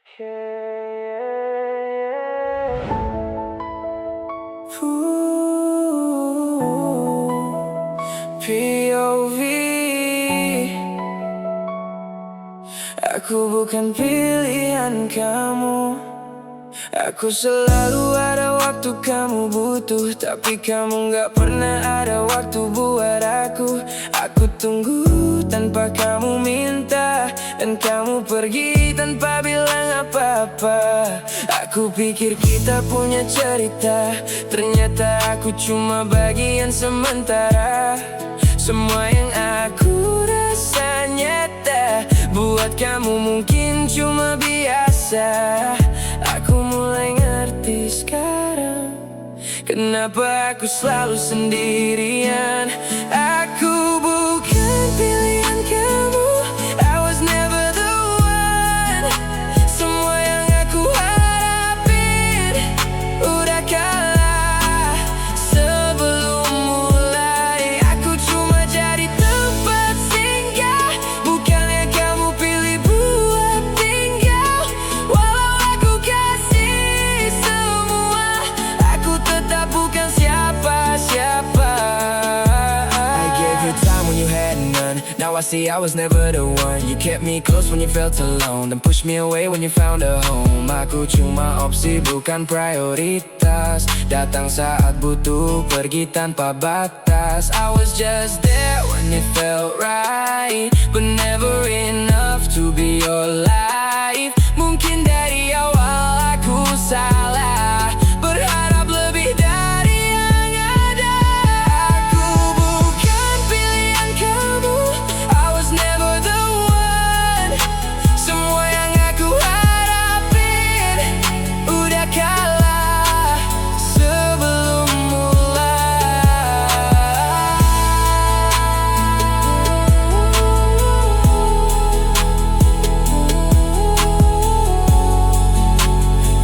POV. Aku bukan pilihan kamu. Aku selalu ada waktu kamu butuh, tapi kamu gak pernah ada waktu buat aku. Aku tunggu tanpa kamu minta, dan kamu pergi tanpa bilang apa-apa. Aku pikir kita punya cerita, ternyata aku cuma bagian sementara. Semua yang aku rasa nyata, buat kamu mungkin cuma biasa. Aku mulai ngerti sekarang, kenapa aku selalu sendirian. Aku bukan pilihan kamu, I was never the one. Semua yang aku harapin udah kalah sebelum mulai. Aku cuma jadi tempat singgah, bukan yang kamu pilih buat tinggal. Walau aku kasih semua, aku tetap bukan siapa-siapa. I gave you time when you had none. Now I see I was never the one. You kept me close when you felt alone, then pushed me away when you found a home. Aku cuma opsi bukan prioritas, datang saat butuh, pergi tanpa batas. I was just there when it felt right, but never enough to be your life. Mungkin dari awal aku salah, berharap lebih dari yang ada. Aku bukan pilihan kamu, I was never the one. Semua yang aku harapin udah kalah sebelum mulai.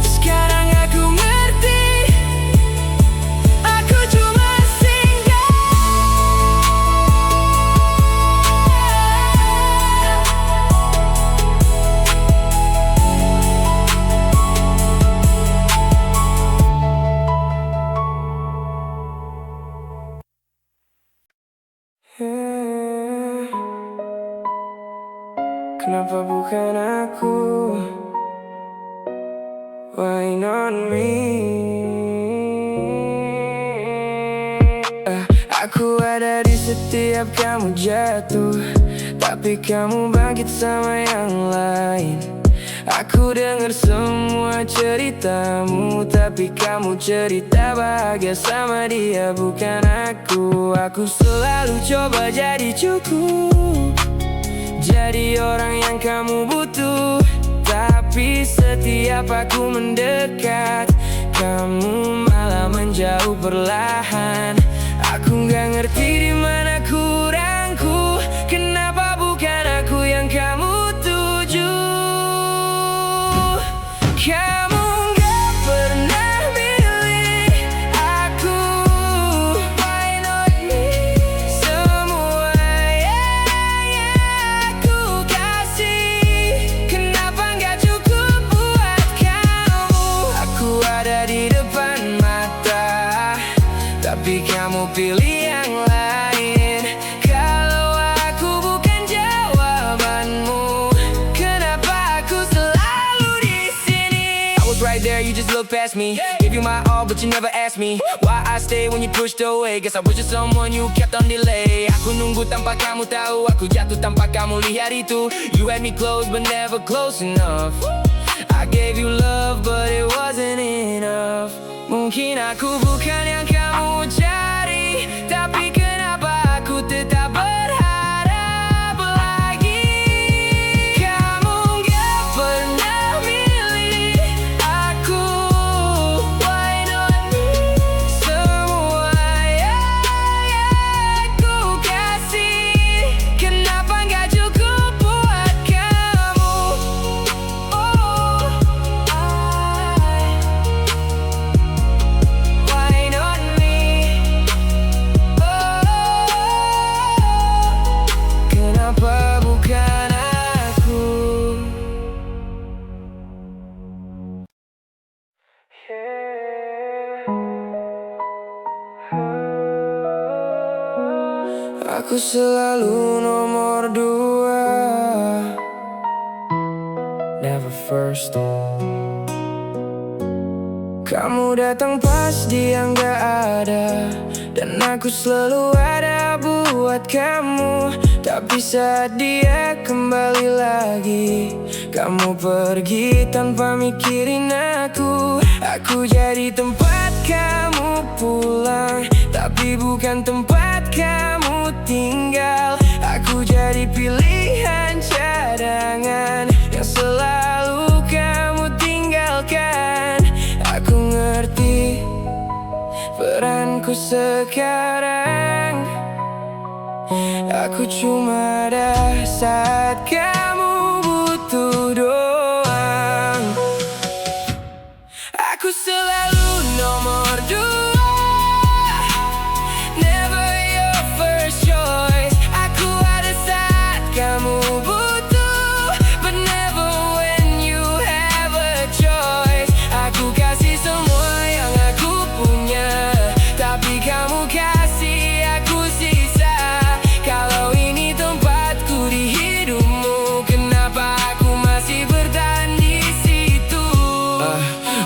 Sekarang aku ngerti, aku cuma singgah. Kenapa bukan aku? Why not me? Aku ada di setiap kamu jatuh, tapi kamu bangkit sama yang lain. Aku dengar semua ceritamu, tapi kamu cerita bahagia sama dia, bukan aku. Aku selalu coba jadi cukup, jadi orang yang kamu butuh. Tapi setiap aku mendekat, kamu malah menjauh perlahan. Aku gak ngerti di mana kurangku, kenapa bukan aku yang kamu tuju. Kamu gak pernah milih aku, why not me? Semua yang aku kasih, kenapa gak cukup buat kamu? Aku ada di depan mata, tapi kamu pilih yang lain. Kalau aku bukan jawabanmu, kenapa aku selalu di sini? I was right there, you just looked past me. Gave you my all, but you never asked me why I stayed when you pushed away. Guess I was just someone you kept on delay. Aku nunggu tanpa kamu tahu, aku jatuh tanpa kamu lihat itu. You had me close, but never close enough. I gave you love, but it wasn't enough. Mungkin aku bukan yang kamu cari, tapi kenapa aku tetap berharap lagi? Kamu gak pernah milih aku, why not me? Semua yang aku kasih, kenapa gak cukup buat kamu? Why not me? Aku selalu nomor dua, never first. Kamu datang pas dia nggak ada, dan aku selalu ada buat kamu. Tapi saat dia kembali lagi, kamu pergi tanpa mikirin aku. Aku jadi tempat kamu pulang, tapi bukan tempat kamu tinggal. Aku jadi pilihan cadangan yang selalu kamu tinggalkan. Aku ngerti peranku sekarang. Aku cuma ada saat kamu butuh doang. Aku selalu nomor dua, never your first choice. Aku ada saat kamu butuh, but never when you have a choice. Aku kasih semua yang aku punya, tapi kamu kasih aku sisa. Kalau ini tempatku di hidupmu, kenapa aku masih bertahan di situ?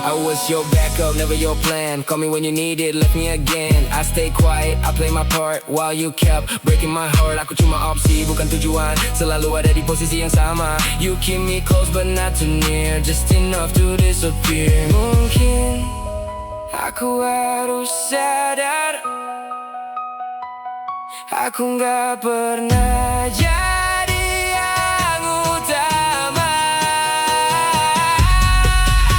I was your backup, never your plan. Call me when you need it, left me again. I stay quiet, I play my part while you kept breaking my heart. Aku cuma opsi, bukan tujuan. Selalu ada di posisi yang sama. You keep me close but not too near, just enough to disappear. Mungkin aku harus sadar, aku nggak pernah jadi yang utama.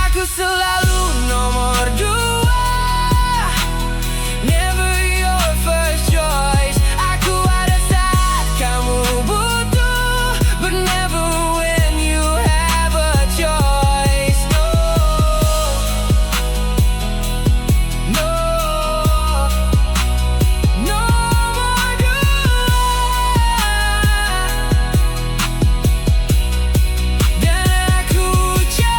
Aku selalu nomor dua, never your first choice. Aku ada saat kamu butuh, but never when you have a choice. No, nomor dua. Dan aku capek.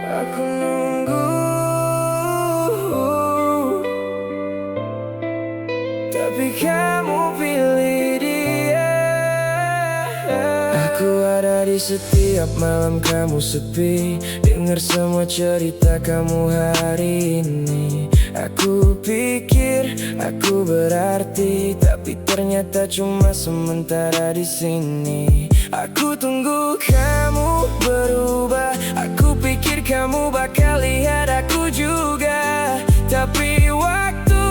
Aku nunggu, tapi kamu pilih dia. Aku ada di setiap malam kamu sepi, dengar semua cerita kamu hari ini. Aku pikir aku berarti, tapi ternyata cuma sementara di sini. Aku tunggu kamu berubah, aku pikir kamu bakal lihat aku juga. Tapi waktu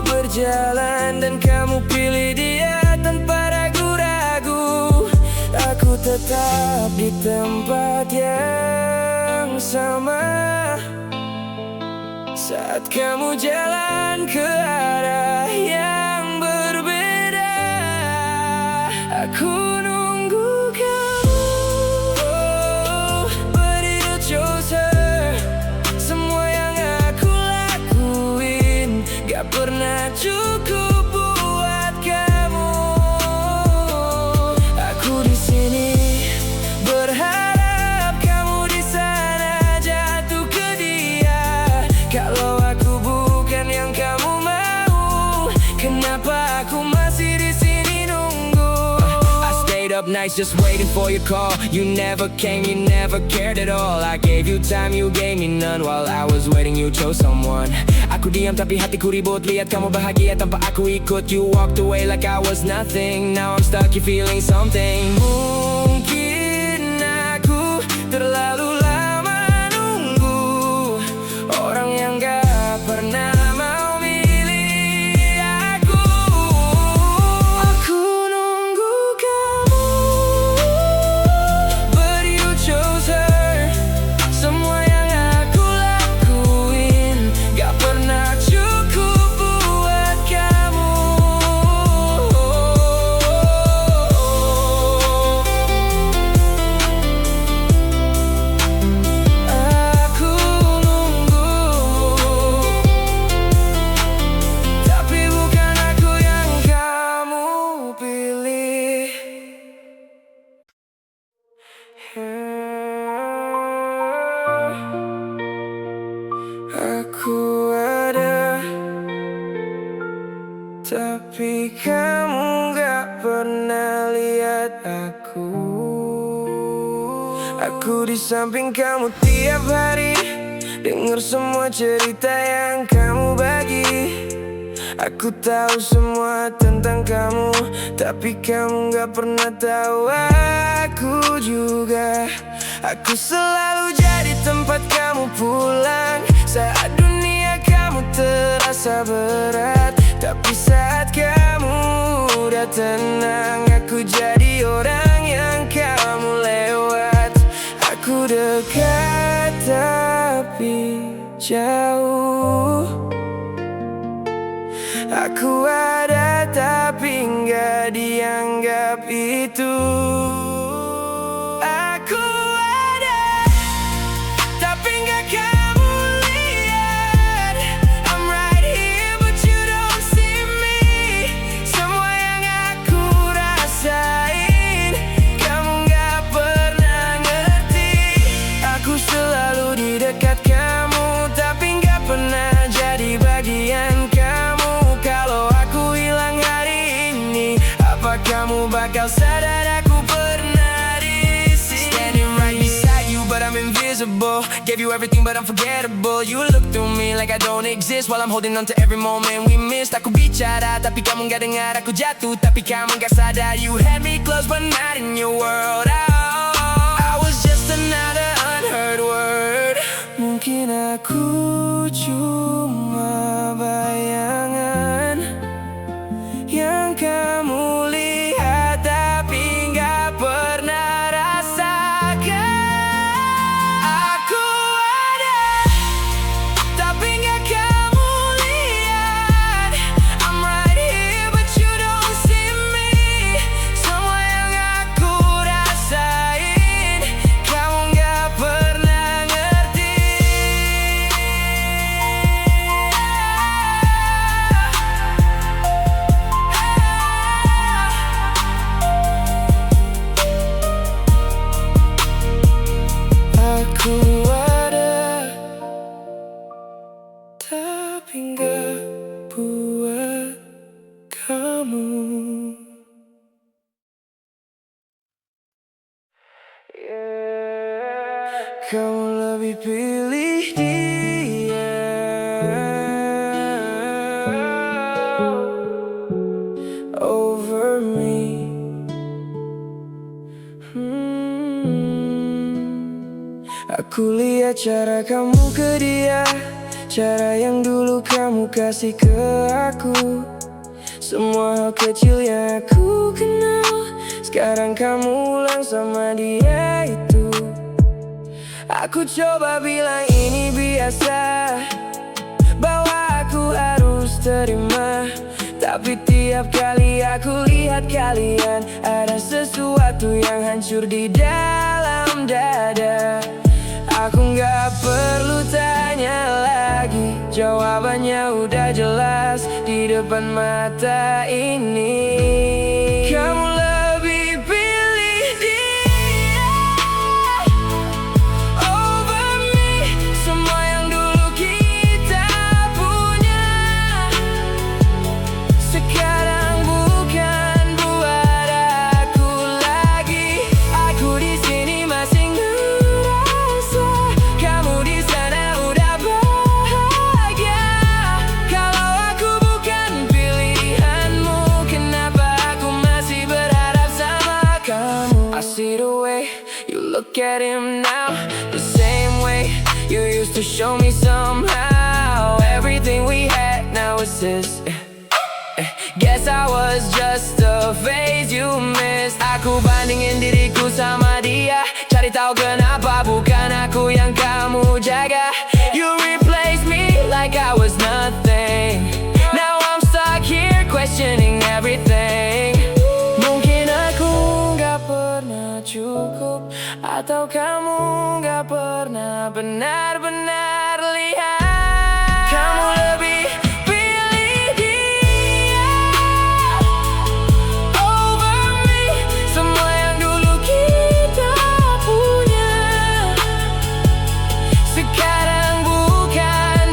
berjalan dan kamu pilih dia tanpa ragu-ragu. Aku tetap di tempat yang sama saat kamu jalan ke arah yang berbeda. Aku nunggu kamu, but you chose her. Semua yang aku lakuin gak pernah cukup buat kamu. Aku di sini berharap kamu di sana jatuh ke dia. Kalau aku bukan yang kamu mau, kenapa aku masih di sini nunggu? I stayed up nights just waiting for your call. You never came, you never cared at all. I gave you time, you gave me none. While I was waiting, you chose someone. Aku diam tapi hatiku ribut, lihat kamu bahagia tanpa aku ikut. You walked away like I was nothing. Now I'm stuck, you feeling something. Mungkin aku terlalu lama nunggu orang yang gak pernah mau milih aku. Aku nunggu kamu, but you chose her. Semua yang aku lakuin gak pernah cukup buat Aku ada, tapi kamu gak pernah lihat aku. Aku di samping kamu tiap hari, dengar semua cerita yang kamu bagi. Aku tahu semua tentang kamu, tapi kamu gak pernah tahu aku juga. Aku selalu jadi tempat kamu pulang saat dunia kamu terasa berat. Tapi saat kamu udah tenang, aku jadi orang yang kamu lewat. Aku dekat tapi jauh. Aku ada tapi nggak dianggap itu. Aku ada tapi nggak kamu lihat. I'm right here but you don't see me. Semua yang aku rasain kamu nggak pernah ngerti. Aku selalu di dekat kamu tapi nggak pernah jadi bagian kamu. Kalau aku hilang hari ini, apa kamu bakal sadar aku pernah di sini? Standing right beside you but I'm invisible. Gave you everything but I'm forgettable. You look through me like I don't exist while I'm holding on to every moment we missed. Aku bicara tapi kamu gak dengar. Aku jatuh tapi kamu gak sadar. You had me close but not in your world. I was just another unheard word. Mungkin aku cuma bayangan yang kamu lihat tapi gak pernah rasakan. Aku ada tapi gak kamu lihat. I'm right here but you don't see me. Semua yang aku rasain kamu gak pernah ngerti. Aku ada tapi nggak buat kamu. Kamu lebih pilih dia over me. Aku lihat cara kamu ke dia, cara yang dulu kamu kasih ke aku. Semua hal kecil yang aku kenal, sekarang kamu ulang sama dia itu. Aku coba bilang ini biasa, bahwa aku harus terima. Tapi tiap kali aku lihat kalian, ada sesuatu yang hancur di dalam dada. Aku nggak perlu tanya lagi, jawabannya udah jelas di depan mata ini. Kamu lebih pilih dia over me. Semua yang dulu kita punya sekarang bukan buat aku lagi. Aku di sini masih ngerasa kamu di sana udah bahagia. Kalau aku bukan pilihanmu, kenapa aku masih berharap sama kamu? I see the way you look at him now, the same way you used to show me somehow. Everything we had now is his. Guess I was just a phase you missed. Aku bandingin diriku sama dia, cari tahu kenapa bukan aku yang kamu jaga. You replaced me like I was nothing. Now I'm stuck here questioning everything. Mungkin aku gak pernah cukup, atau kamu gak pernah benar-benar lihat. Kamu lebih pilih dia over me. Semua yang dulu kita punya sekarang bukan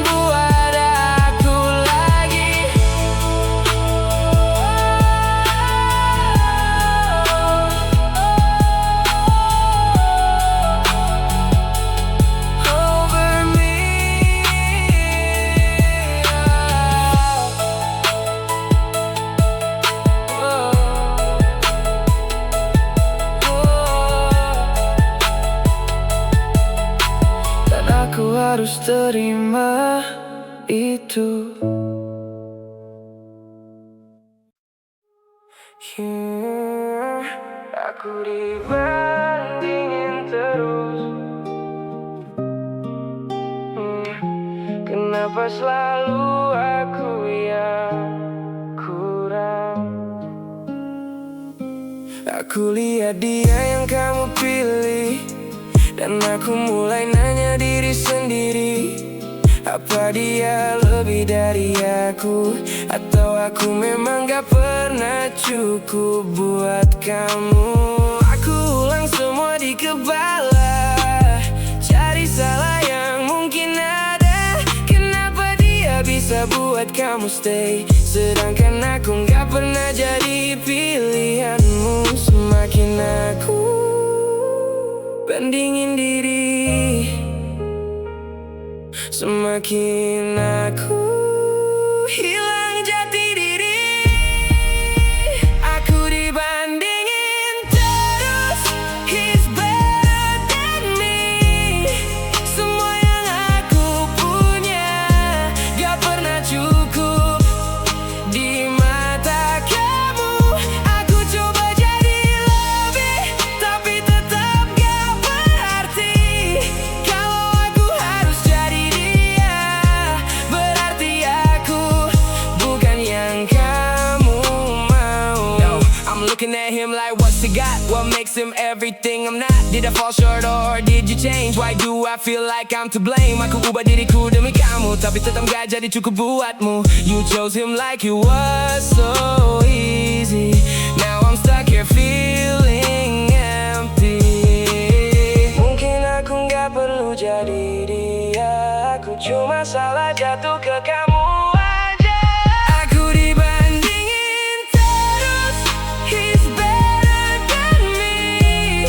terima itu. Aku dibandingin terus. Kenapa selalu aku yang kurang? Aku lihat dia yang kamu pilih, dan aku mulai nanya diri sendiri, apa dia lebih dari aku? Atau aku memang gak pernah cukup buat kamu? Aku ulang semua di kepala, cari salah yang mungkin ada. Kenapa dia bisa buat kamu stay, sedangkan aku gak pernah jadi pilihanmu? Semakin aku bandingin diri, semakin aku hilang jati diri. Aku dibandingin terus, he's better than me. Semua yang aku punya gak pernah cukup di mata kamu. Aku coba jadi lebih, tapi tetap gak berarti. Kalau aku harus jadi dia, berarti aku bukan yang kamu mau. No, I'm looking at him like what's he got? What makes him everything I'm not? Did I fall short or did you change? Why do I feel like I'm to blame? Aku ubah diriku demi kamu, tapi tetap gak jadi cukup buatmu. You chose him like it was so easy. Now I'm stuck here feeling empty. Mungkin aku gak perlu jadi dia, aku cuma salah jatuh ke kamu aja. Aku dibandingin terus, he's better than me.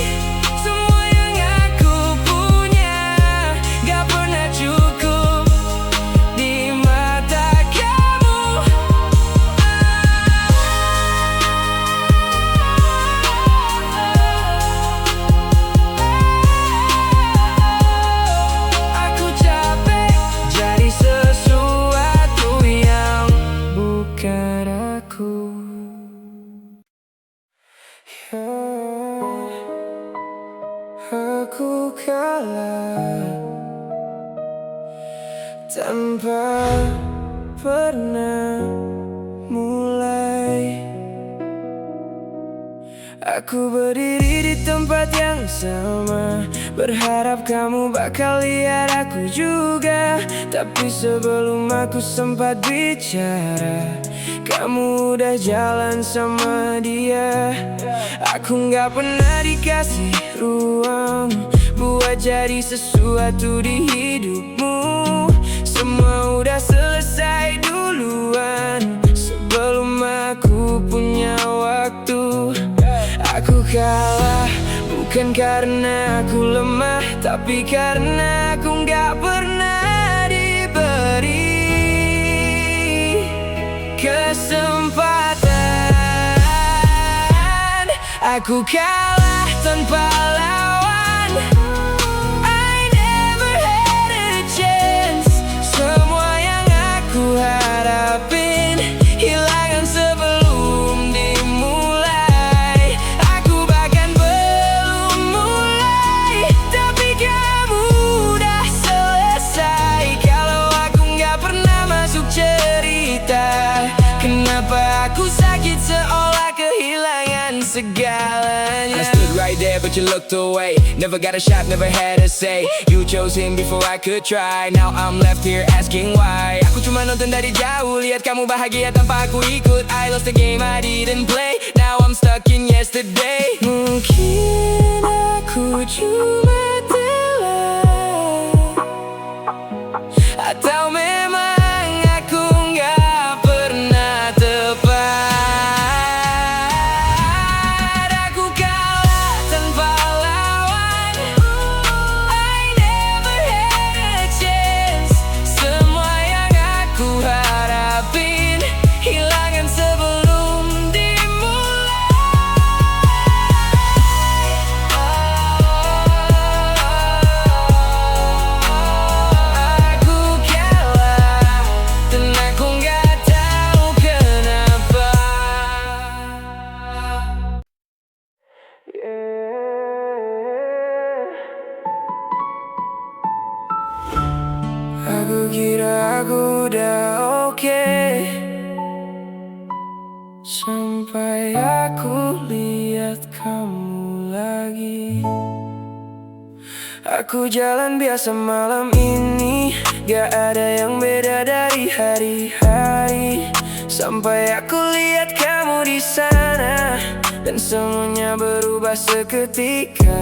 Semua yang aku punya gak pernah cukup di mata kamu. Aku capek jadi sesuatu yang bukan aku. Aku kalah tanpa pernah mulai. Aku berdiri di tempat yang sama, berharap kamu bakal lihat aku juga. Tapi sebelum aku sempat bicara, kamu udah jalan sama dia. Aku gak pernah dikasih ruang buat jadi sesuatu di hidupmu. Semua udah selesai duluan, sebelum aku punya waktu. Aku kalah bukan karena aku lemah, tapi karena aku gak pernah diberi kesempatan. Aku kalah tanpa lawan, I never had a chance. Semua yang aku harapin hilangan sebelum dimulai. Aku bahkan belum mulai, tapi kamu udah selesai. Kalau aku gak pernah masuk cerita, kenapa aku sakit seolah kehilangan segalanya. I stood right there but you looked away. Never got a shot, never had a say. You chose him before I could try. Now I'm left here asking why. Aku cuma nonton dari jauh, lihat kamu bahagia tanpa aku ikut. I lost the game I didn't play, now I'm stuck in yesterday. Mungkin aku cuma telat, atau memang aku gak pernah tepat. Aku kalah tanpa lawan, I never had a chance. Semua yang aku harapin hilangan sebelum dimulai. kira aku udah oke, sampai aku lihat kamu lagi. Aku jalan biasa malam ini, gak ada yang beda dari hari-hari. Sampai aku lihat kamu di sana, dan semuanya berubah seketika.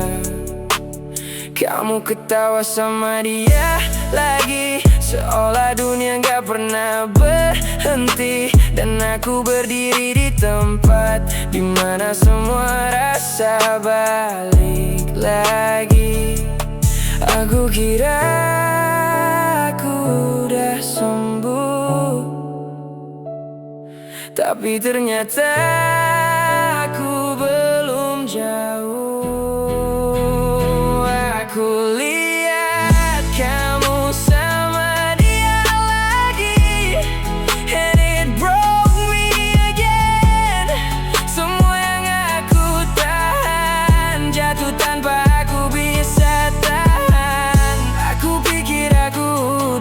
Kamu ketawa sama dia lagi, seolah dunia gak pernah berhenti. Dan aku berdiri di tempat dimana semua rasa balik lagi. Aku kira aku udah sembuh, tapi ternyata aku belum jauh. Aku lihat kamu sama dia lagi, and it broke me again. Semua yang aku tahan jatuh tanpa aku bisa tahan. Aku pikir aku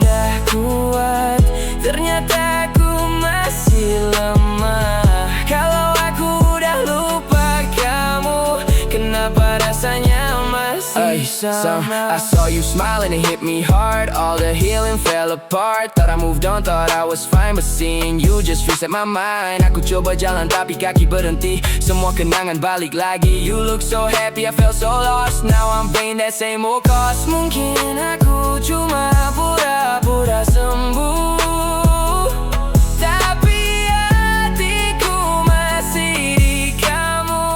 udah kuat, ternyata aku masih lemah. Kalau aku udah lupa kamu, kenapa rasanya masih sama? I saw you smile and it hit me hard. All the healing fell apart. Thought I moved on, thought I was fine, but seeing you just reset my mind. Aku coba jalan tapi kaki berhenti, semua kenangan balik lagi. You look so happy, I felt so lost. Now I'm paying that same old cost. Mungkin aku cuma pura-pura sembuh, tapi hatiku masih di kamu.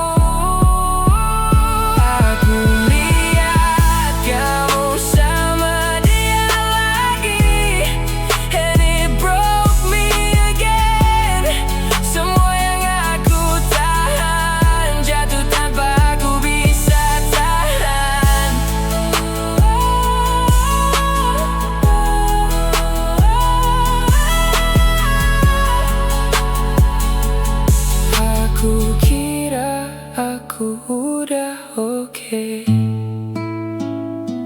Aku lihat kamu sama dia lagi, and it broke me again. Semua yang aku tahan jatuh tanpa aku bisa tahan. Aku kira aku udah oke,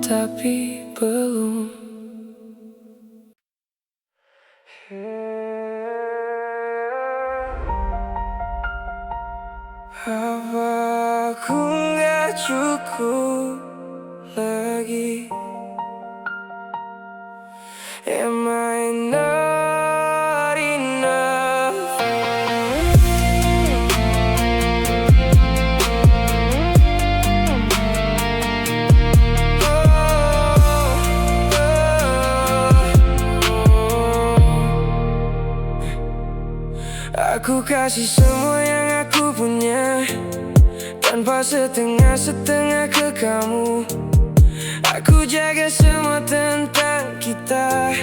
tapi belum. Apa aku gak cukup lagi? Am I not enough? Aku kasih semua yang aku punya, tanpa setengah-setengah ke kamu. Aku jaga semua tentang kita,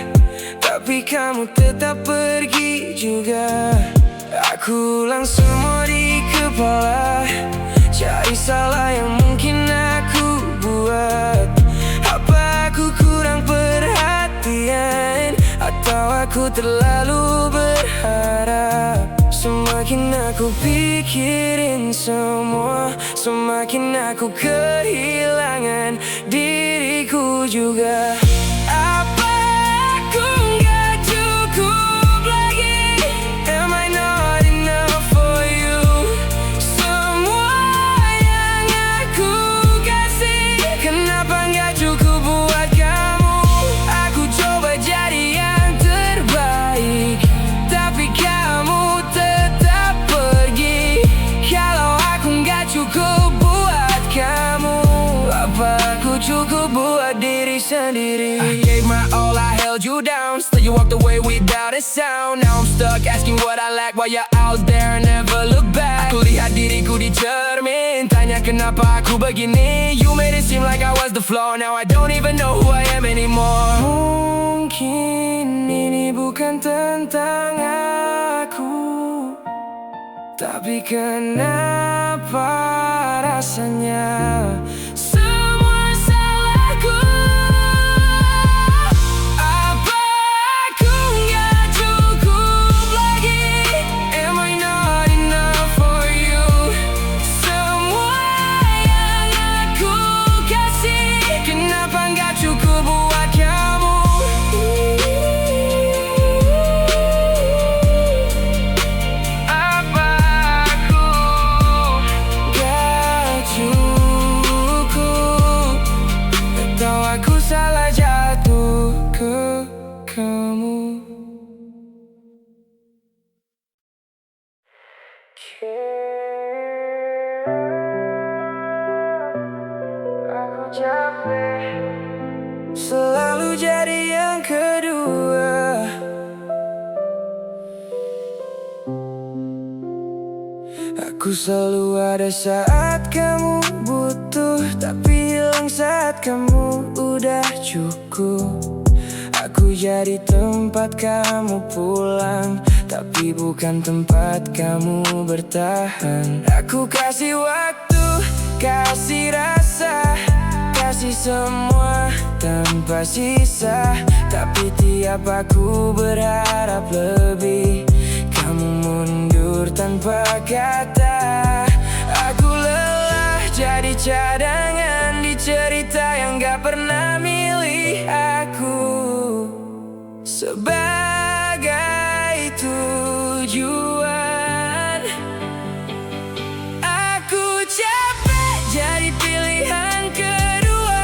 tapi kamu tetap pergi juga. Aku ulang semua di kepala, cari salah yang mungkin aku buat. Apa aku kurang perhatian, atau aku terlalu berharap? Semakin aku pikirin semua, semakin aku kehilangan diriku juga. Apa aku gak cukup lagi? Am I not enough for you? Semua yang aku kasih, kenapa gak cukup buat kamu? Aku coba jadi yang terbaik, tapi kamu tetap pergi. Kalau aku gak cukup buat kamu, apa aku cukup buat diri sendiri? I gave my all, I held you down. Still you walked away without a sound. Now I'm stuck asking what I lack while you're out there and never look back. Aku lihat diriku di cermin, tanya kenapa aku begini. You made it seem like I was the flaw. Now I don't even know who I am anymore. Mungkin ini bukan tentang aku, tapi kenapa rasanya semua salahku? Apa aku gak cukup lagi? Am I not enough for you? Semua yang aku kasih, kenapa gak cukup buat kamu? Aku capek selalu jadi yang kedua. Aku selalu ada saat kamu butuh, tapi hilang saat kamu udah cukup. Aku jadi tempat kamu pulang, tapi bukan tempat kamu bertahan. Aku kasih waktu, kasih rasa, kasih semua tanpa sisa. Tapi tiap aku berharap lebih, kamu mundur tanpa kata. Aku lelah jadi cadangan di cerita yang gak pernah milih aku sebagai tujuan. Aku capek jadi pilihan kedua.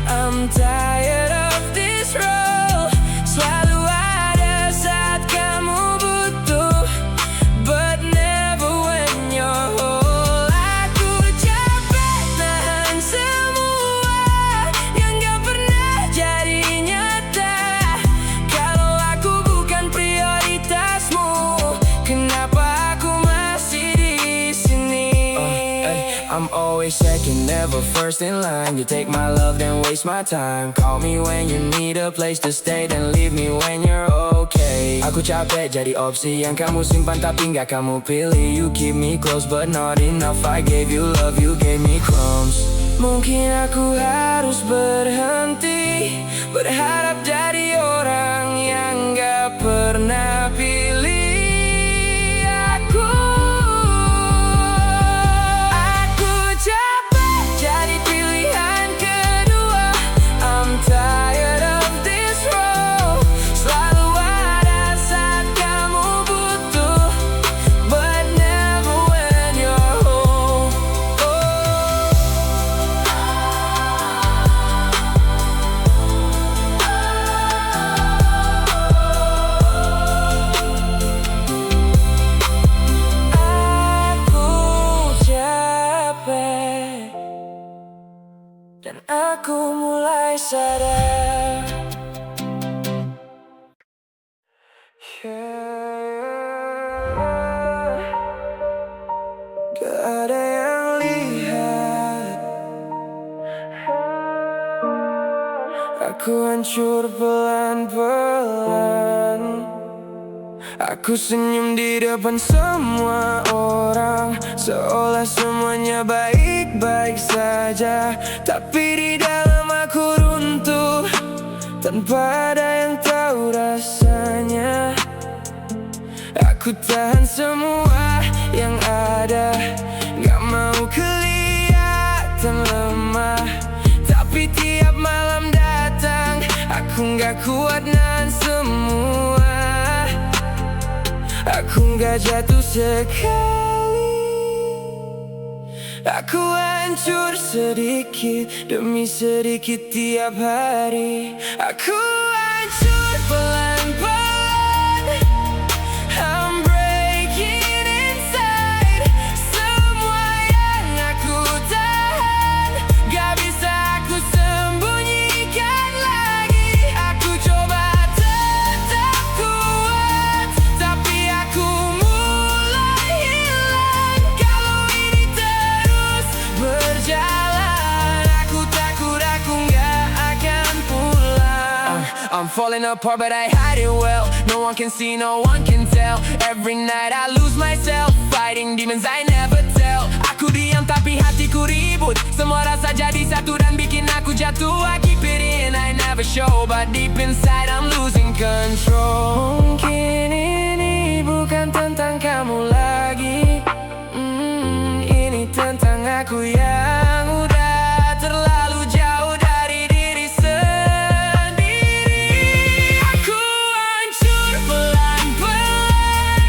I'm tired of this role. Selalu ada saat kamu butuh, but never when you're whole. Aku capek nahan semua yang gak pernah jadi nyata. Kalau aku bukan prioritasmu, kenapa aku masih di sini? I'm always second, never first in line. You take my love, then waste my time. Call me when you need a place to stay, then leave me when you're okay. Aku capek jadi opsi yang kamu simpan tapi gak kamu pilih. You keep me close but not enough. I gave you love, you gave me crumbs. Mungkin aku harus berhenti berharap jadi orang yang gak pernah pilih aku. Aku capek jadi pilihan kedua. I'm tired of this role. Selalu ada saat kamu butuh, but never when you're home. Aku capek dan aku mulai sadar. Gak ada yang lihat aku hancur pelan-pelan. Aku senyum di depan semua orang, seolah semuanya baik-baik saja. Tapi di dalam aku runtuh, tanpa ada yang tahu rasanya. Aku tahan semua yang ada, gak mau kelihatan lemah. Tapi tiap malam datang, aku gak kuat nahan semua. Aku gak jatuh sekali, aku hancur sedikit demi sedikit tiap hari. Aku hancur pelan-pelan, I'm breaking inside. Semua yang aku tahan, gak bisa aku sembunyikan lagi. Aku coba tetap kuat, tapi aku mulai hilang. Kalau ini terus berjalan, aku takut aku gak akan pulang. I'm falling apart but I hide it well. No one can see, no one can tell. Every night I lose myself, fighting demons I never tell. Aku diam tapi hatiku ribut, semua rasa jadi satu dan bikin aku jatuh. I keep it in, I never show, but deep inside I'm losing control. Mungkin ini bukan tentang kamu lagi, ini tentang aku yang udah terlalu jauh dari diri sendiri. Aku hancur pelan-pelan,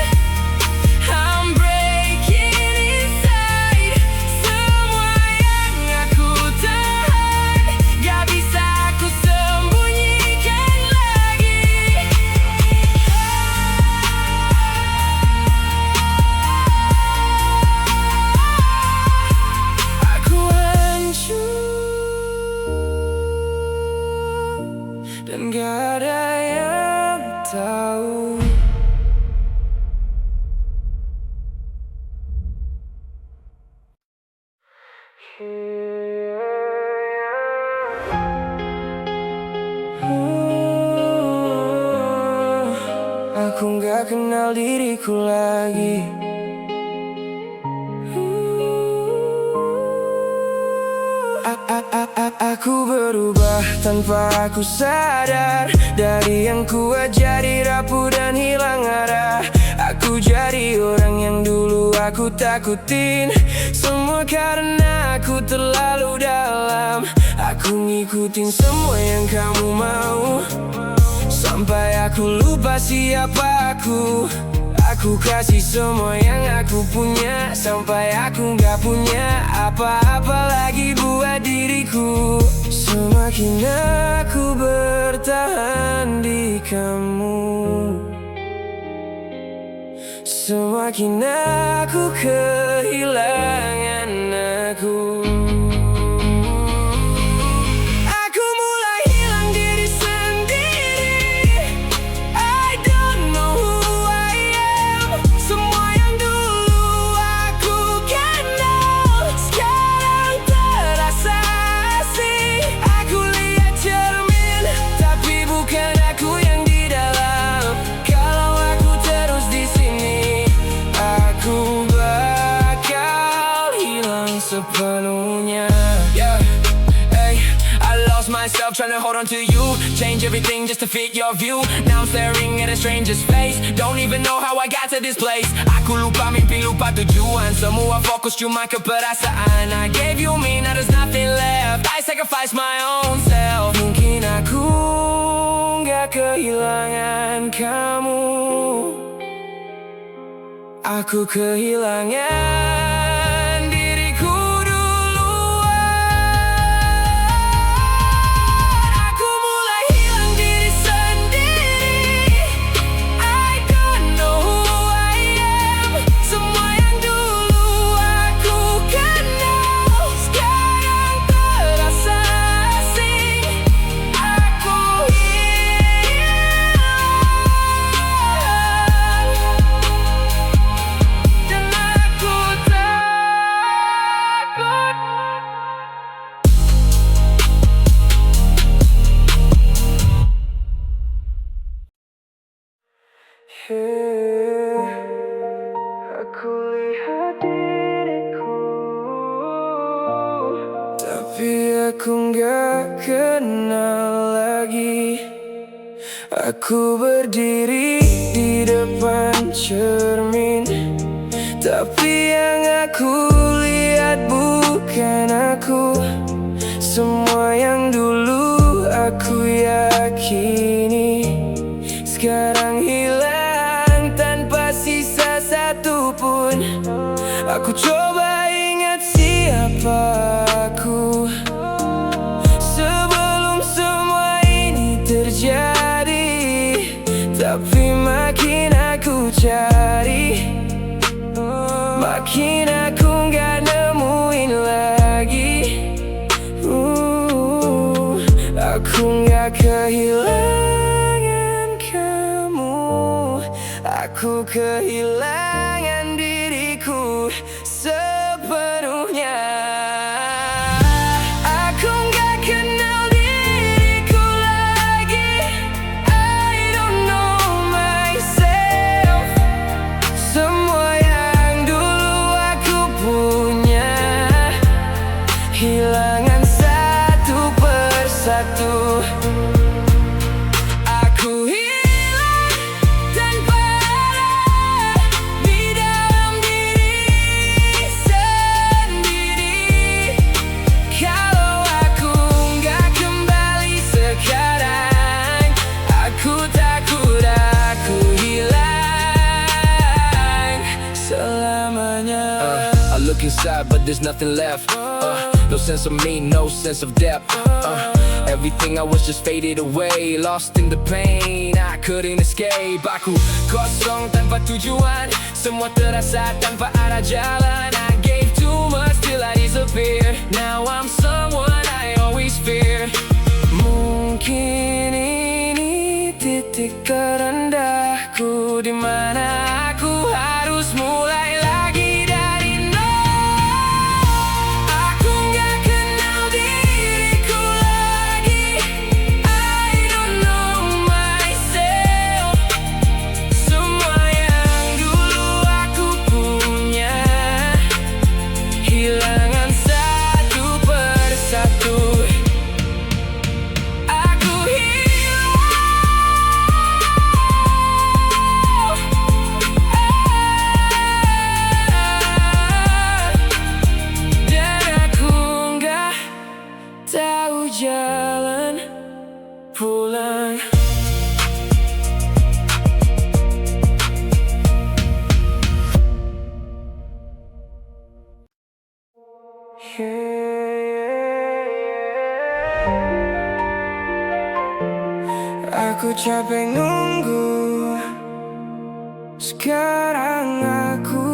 I'm breaking inside. Semua yang aku tahan, gak bisa aku sembunyikan lagi. Aku gak kenal diriku lagi. Aku berubah tanpa aku sadar. Dari yang kuat jadi rapuh dan hilang arah. Aku jadi orang yang dulu aku takutin. Semua karena aku terlalu dalam. Aku ngikutin semua yang kamu mau, sampai aku lupa siapa aku. Aku kasih semua yang aku punya, sampai aku gak punya apa-apa lagi buat diriku. Semakin aku bertahan di kamu, semakin aku kehilangan aku. Sepenuhnya, yeah. Hey, I lost myself trying to hold on to you. Change everything just to fit your view. Now I'm staring at a stranger's face. Don't even know how I got to this place. Aku lupa mimpi, lupa tujuan. Semua fokus cuma ke perasaan. I gave you me, now there's nothing left. I sacrificed my own self. Mungkin aku gak kehilangan kamu. Aku kehilangan aku lihat diriku, tapi aku gak kenal lagi. Aku berdiri di depan cermin, tapi yang aku lihat bukan aku. Semua yang dulu aku yakini sekarang hilang tanpa sisa satupun. Aku coba ingat siapa aku sebelum semua ini terjadi, tapi makin aku cari, makin aku gak nemuin lagi. Aku gak kehilangan kamu, aku kehilangan diriku sepenuhnya. Aku gak kenal diriku lagi. I don't know myself. Semua yang dulu aku punya hilangan satu persatu. Look inside, but there's nothing left. No sense of me, no sense of depth. Everything I was just faded away, lost in the pain, I couldn't escape. Aku kosong tanpa tujuan, semua terasa tanpa arah jalan. I gave too much till I disappeared. Now I'm someone I always fear. Mungkin ini titik terendahku, di mana aku harus mulai lagi dari nol. Aku nggak kenal diriku lagi. I don't know myself. Semua yang dulu aku punya hilangan satu persatu. Aku dan aku nggak tahu jalan pulang. Aku capek nunggu, sekarang aku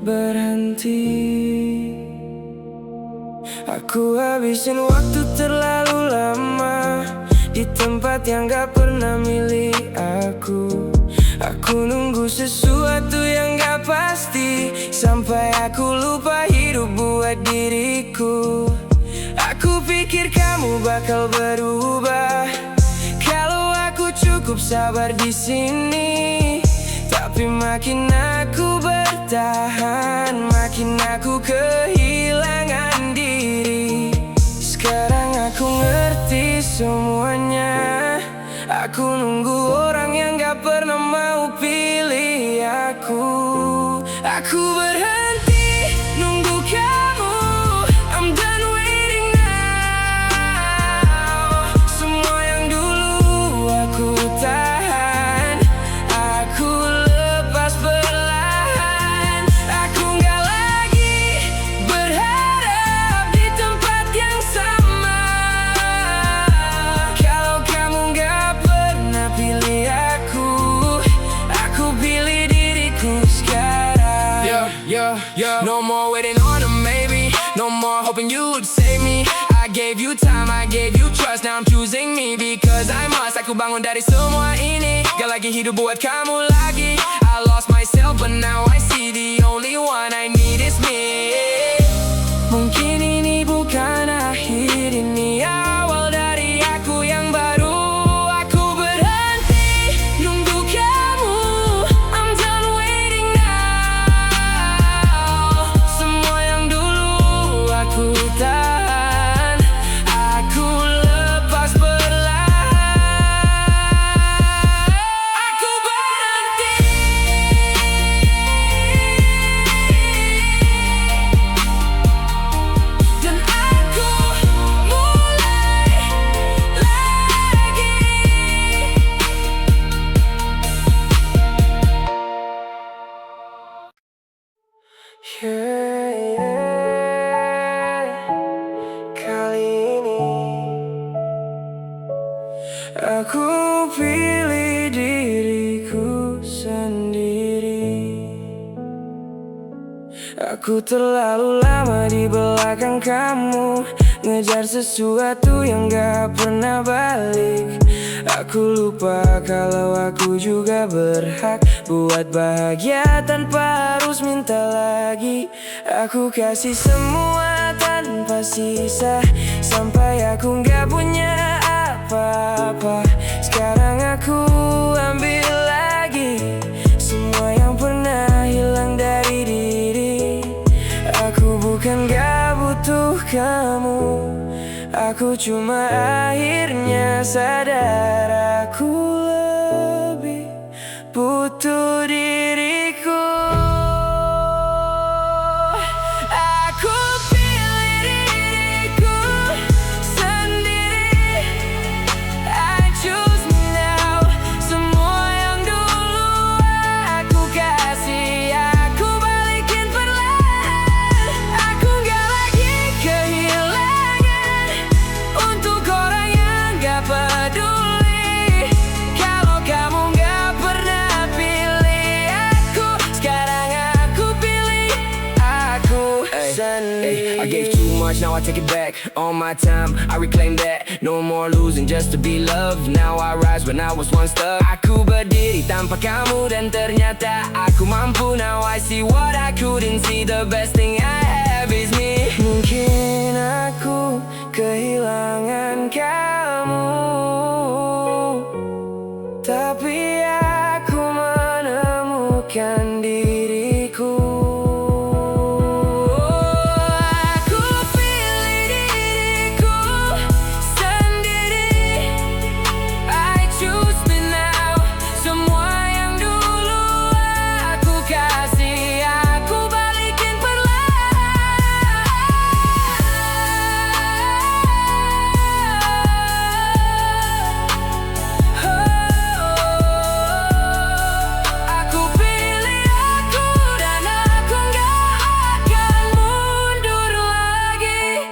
berhenti. Aku habisin waktu terlalu lama di tempat yang gak pernah milik aku. Aku nunggu sesuatu yang gak pasti, sampai aku lupa hidup buat diriku. Aku pikir kamu bakal berubah kalau aku cukup sabar di sini. Tapi makin aku bertahan, makin aku kehilangan diri. Sekarang aku ngerti semuanya. Aku nunggu orang yang gak pernah mau pilih aku. Aku berhenti nunggu kamu. I'm done waiting now. Semua yang dulu aku tahan, aku lepas perlahan. Aku nggak lagi berharap di tempat yang sama. Kalau kamu nggak pernah pilih aku pilih diriku sekarang. No more waiting on a maybe. No more hoping you would save me. I gave you time, I gave you trust. Now I'm choosing me because I must. Aku bangun dari semua ini, gak lagi hidup buat kamu lagi. I lost myself but now I see the only one I need is me. Mungkin ini bukan akhir, ini awal dari aku yang baru. Aku berhenti nunggu kamu. I'm done waiting now. Semua yang dulu aku tahan, aku lepas perlahan. Aku berhenti. Dan aku mulai lagi. Kali ini aku pilih diriku sendiri. Aku terlalu lama di belakang kamu, ngejar sesuatu yang gak pernah balik. Aku lupa kalau aku juga berhak buat bahagia tanpa harus minta lagi. Aku kasih semua tanpa sisa, sampai aku gak punya apa-apa. Sekarang aku ambil lagi semua yang pernah hilang dari diri. Aku bukan gak butuh kamu, aku cuma akhirnya sadar aku lebih butuh diriku. Aku pilih diriku sendiri. I choose me now. Semua yang dulu aku kasih, aku balikin perlahan. Aku gak lagi kehilangan untuk orang yang gak peduli. much, now I take it back. All my time, I reclaim that. No more losing just to be loved. Now I rise when I was once stuck. Aku berdiri tanpa kamu dan ternyata aku mampu. Now I see what I couldn't see. The best thing I have is me. Mungkin aku kehilangan kamu, tapi aku menemukan diriku. Aku pilih diriku sendiri. I choose me now. Semua yang dulu aku kasih, aku balikin perlahan. Aku pilih aku dan aku gak akan mundur lagi.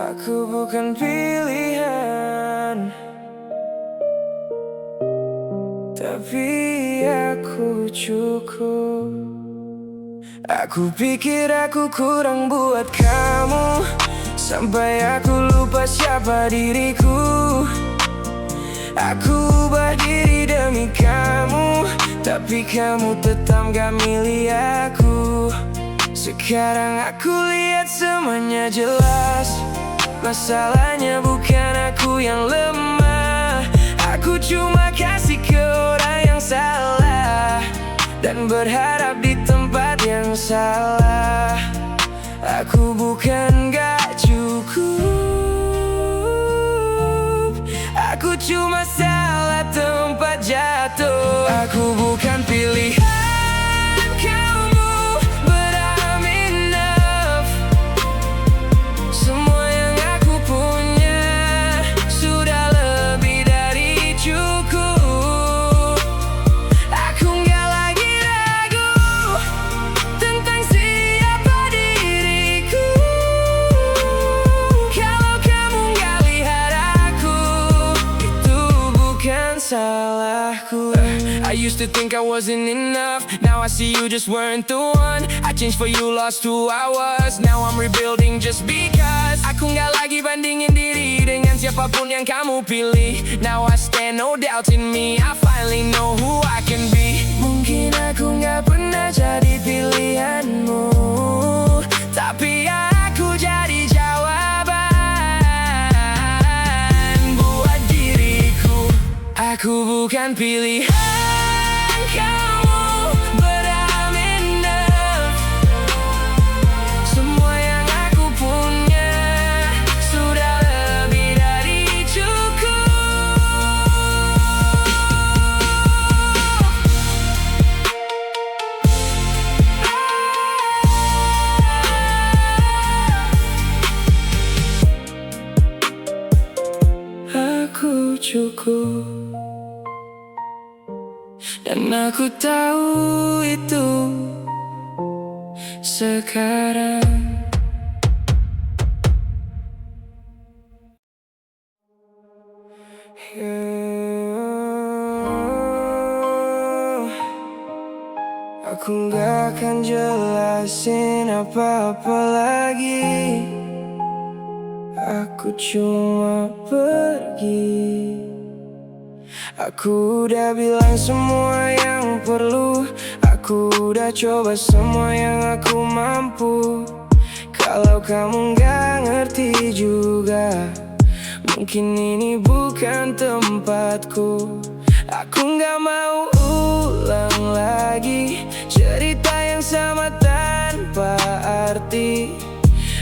Aku bukan pilihan, tapi aku cukup. Aku pikir aku kurang buat kamu, sampai aku lupa siapa diriku. Aku ubah diri demi kamu, tapi kamu tetap gak milih aku. Sekarang aku lihat semuanya jelas. Masalahnya bukan aku yang lemah. Aku cuma kasih ke orang yang salah dan berharap di tempat yang salah. Aku bukan gak cukup, aku cuma salah tempat jatuh. Aku bukan pilihan kamu, but I'm enough. Semua yang aku punya sudah lebih dari cukup. Aku gak lagi ragu tentang siapa diriku. Kalau kamu gak lihat aku, itu bukan salahku. I used to think I wasn't enough. Now I see you just weren't the one. I changed for you, lost who I was. Now I'm rebuilding just because. Aku gak lagi bandingin diri dengan siapapun yang kamu pilih. Now I stand, no doubt in me. I finally know who I can be. Mungkin aku gak pernah jadi pilihanmu, tapi aku jadi jawaban buat diriku. Aku bukan pilihan kamu, but I'm enough. Semua yang aku punya sudah lebih dari cukup. Aku cukup, dan aku tahu itu sekarang. Aku gak akan jelasin apa-apa lagi. Aku cuma pergi. Aku udah bilang semua yang perlu. Aku udah coba semua yang aku mampu. Kalau kamu gak ngerti juga, mungkin ini bukan tempatku. Aku gak mau ulang lagi cerita yang sama tanpa arti.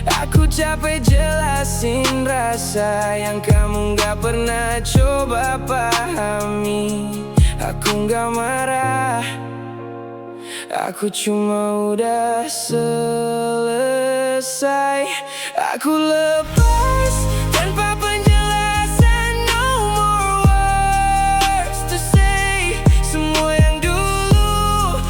Aku capek jelasin rasa yang kamu gak pernah coba pahami. Aku gak marah, aku cuma udah selesai. Aku lepas tanpa penjelasan, no more words to say. Semua yang dulu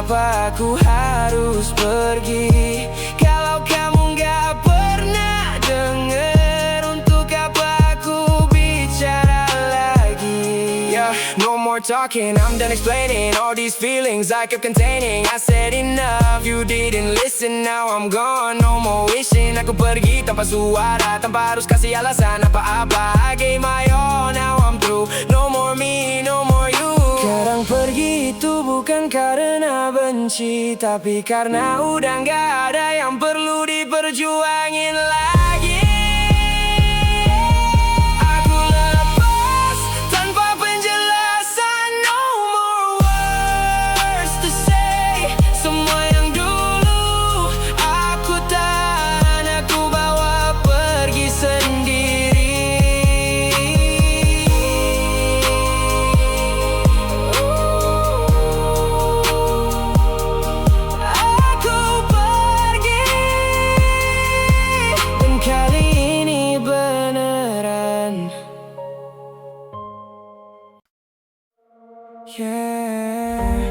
Kenapa aku harus pergi? Kalau kamu gak pernah denger, untuk apa aku bicara lagi? Yeah, no more talking, I'm done explaining all these feelings I kept containing. I said enough, you didn't listen, now I'm gone. No more wishing, aku pergi tanpa suara, tanpa harus kasih alasan apa-apa. I gave my all, now I'm through. No more me, no more you. Sekarang pergi itu bukan karena benci, tapi karena udah gak ada yang perlu diperjuangin lagi. Aku lepas tanpa penjelasan, no more words to say. Semua yang dulu aku tahan, aku bawa pergi sendiri. Aku pergi, dan kali ini beneran. Yeah.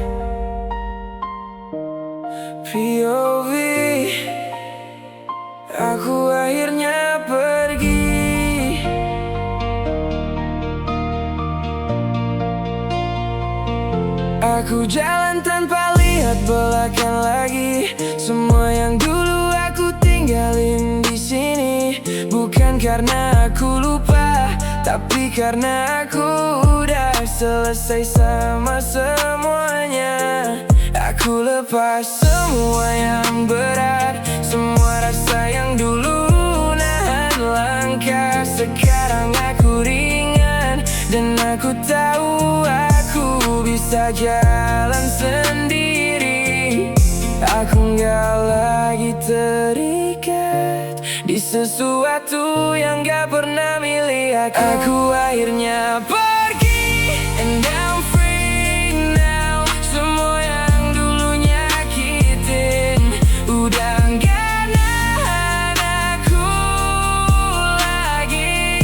POV, aku akhirnya pergi. Aku jalan tanpa lihat belakang lagi. Semua yang dulu aku tinggalin di sini, bukan karena aku lupa, tapi karena aku udah selesai sama semuanya. Aku lepas semua yang berat, semua rasa yang dulu nahan langkah. Sekarang aku ringan, dan aku tahu aku bisa jalan sendiri. Aku gak lagi terikat di sesuatu yang gak pernah milik aku. Aku akhirnya pergi, and I'm free now. Semua yang dulu nyakitin udah gak nahan aku lagi.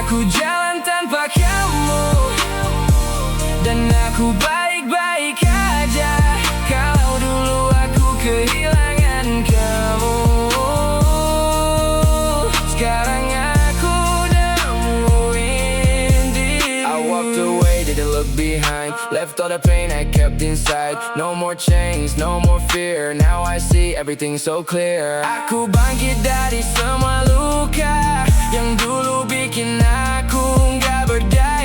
Aku jalan tanpa kamu, dan aku baik-baik aja. Kalau dulu aku kehilangan kamu, sekarang aku nemuin diri. I walked away, didn't look behind. Left all the pain I kept inside. No more chains, no more fear. Now I see everything so clear. Aku bangkit dari semua luka yang dulu bikin aku gak berdaya.